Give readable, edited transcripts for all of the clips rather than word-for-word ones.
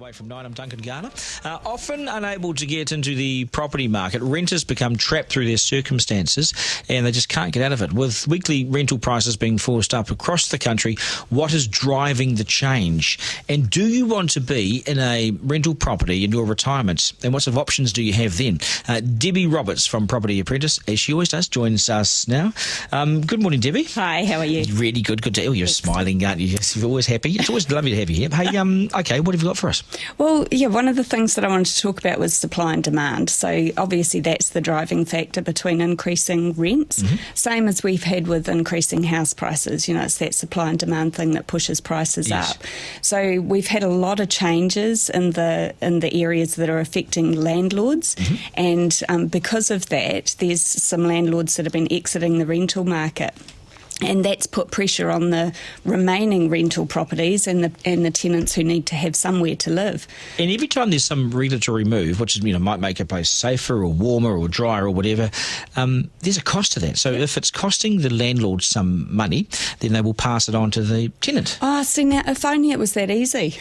away from 9, I'm Duncan Garner. Often unable to get into the property market, renters become trapped through their circumstances and they just can't get out of it. With weekly rental prices being forced up across the country, what is driving the change? And do you want to be in a rental property in your retirement? And what sort of options do you have then? Debbie Roberts from Property Apprentice, as she always does, joins us now. Good morning, Debbie. Hi, how are you? Really good. Good to. Oh, you're smiling, aren't you? Yes, you're always happy. It's always lovely to have you here. Hey, okay, what have you got for us? Well, yeah, one of the things that I wanted to talk about was supply and demand. So obviously that's the driving factor between increasing rents. Mm-hmm. Same as we've had with increasing house prices. You know, it's that supply and demand thing that pushes prices up. So we've had a lot of changes in the areas that are affecting landlords, and because of that, there's some landlords that have been exiting the rental market. And that's put pressure on the remaining rental properties and the tenants who need to have somewhere to live. And every time there's some regulatory move, which might make a place safer or warmer or drier or whatever, there's a cost to that. So if it's costing the landlord some money, then they will pass it on to the tenant. Oh, see, now, if only it was that easy.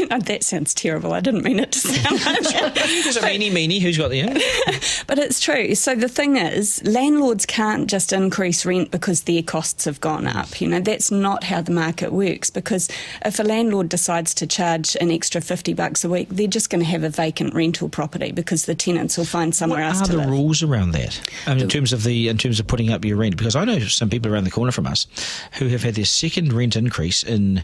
That sounds terrible. I didn't mean it to sound like that. There's a meanie, who's got the end? But it's true. So the thing is, landlords can't just increase rent because their costs have gone up. You know, that's not how the market works, because if a landlord decides to charge an extra $50 a week, they're just going to have a vacant rental property because the tenants will find somewhere else to live. What are the rules around that? In terms of putting up your rent? Because I know some people around the corner from us who have had their second rent increase in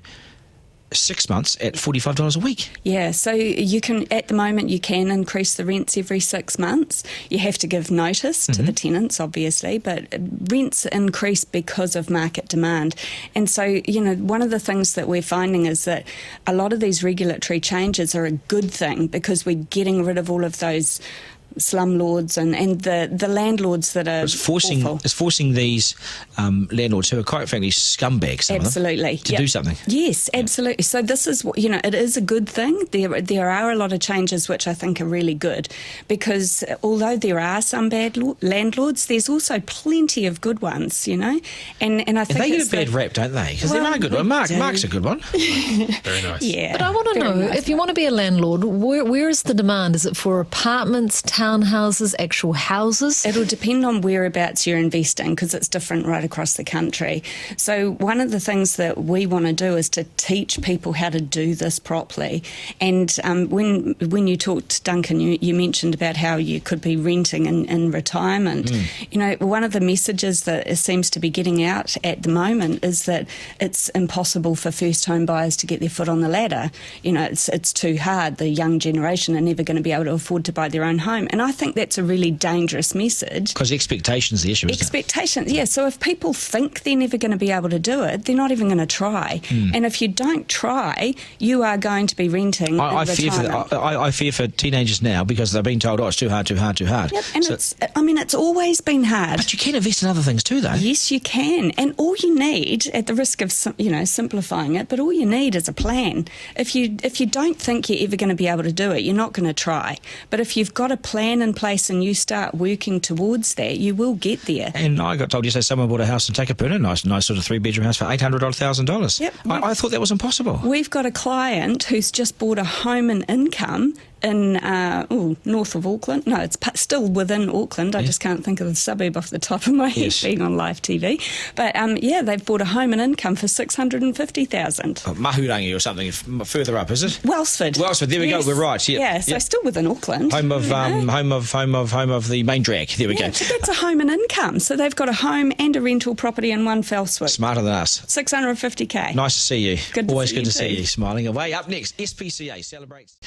6 months at $45 a week. Yeah, so you can, at the moment, you can increase the rents every 6 months. You have to give notice to the tenants, obviously, but rents increase because of market demand. And so, you know, one of the things that we're finding is that a lot of these regulatory changes are a good thing because we're getting rid of all of those slumlords and the landlords that are awful. It's forcing these landlords who are quite frankly scumbags, absolutely, to do something. Yes, absolutely. So this is what, it is a good thing. There are a lot of changes which I think are really good, because although there are some bad landlords, there's also plenty of good ones, and I think they get a bad rap, don't they? Because there are good ones. Mark's a good one. Very nice. Yeah, but I want to know, if you want to be a landlord, where is the demand? Is it for apartments, townhouses, actual houses? It'll depend on whereabouts you're investing, because it's different right across the country. So one of the things that we want to do is to teach people how to do this properly. And when you talked, Duncan, you mentioned about how you could be renting in retirement. One of the messages that seems to be getting out at the moment is that it's impossible for first home buyers to get their foot on the ladder. It's too hard. The young generation are never going to be able to afford to buy their own home. And I think that's a really dangerous message. Because expectation's the issue, isn't it? Expectations, yeah. So if people think they're never going to be able to do it, they're not even going to try. And if you don't try, you are going to be renting I fear for teenagers now, because they're being told, it's too hard. Yep, and it's always been hard. But you can invest in other things too, though. Yes, you can. And all you need, at the risk of simplifying it, but all you need is a plan. If you don't think you're ever going to be able to do it, you're not going to try. But if you've got a plan in place and you start working towards that, you will get there. And I got told yesterday someone bought a house in Takapuna, nice sort of 3-bedroom house for $800,000. Yep. I thought that was impossible. We've got a client who's just bought a home and income in north of Auckland. No, it's still within Auckland. I just can't think of the suburb off the top of my head, being on live TV. But they've bought a home and income for $650,000. Mahurangi or something further up, is it? Wellsford. There we go. We're right. Yep. Yeah, so still within Auckland. Home of the main drag. There we go. That's a home and income. So they've got a home and a rental property in one fell swoop. Smarter than us. $650K. Nice to see you. Always good to see you. Smiling away. Up next, SPCA celebrates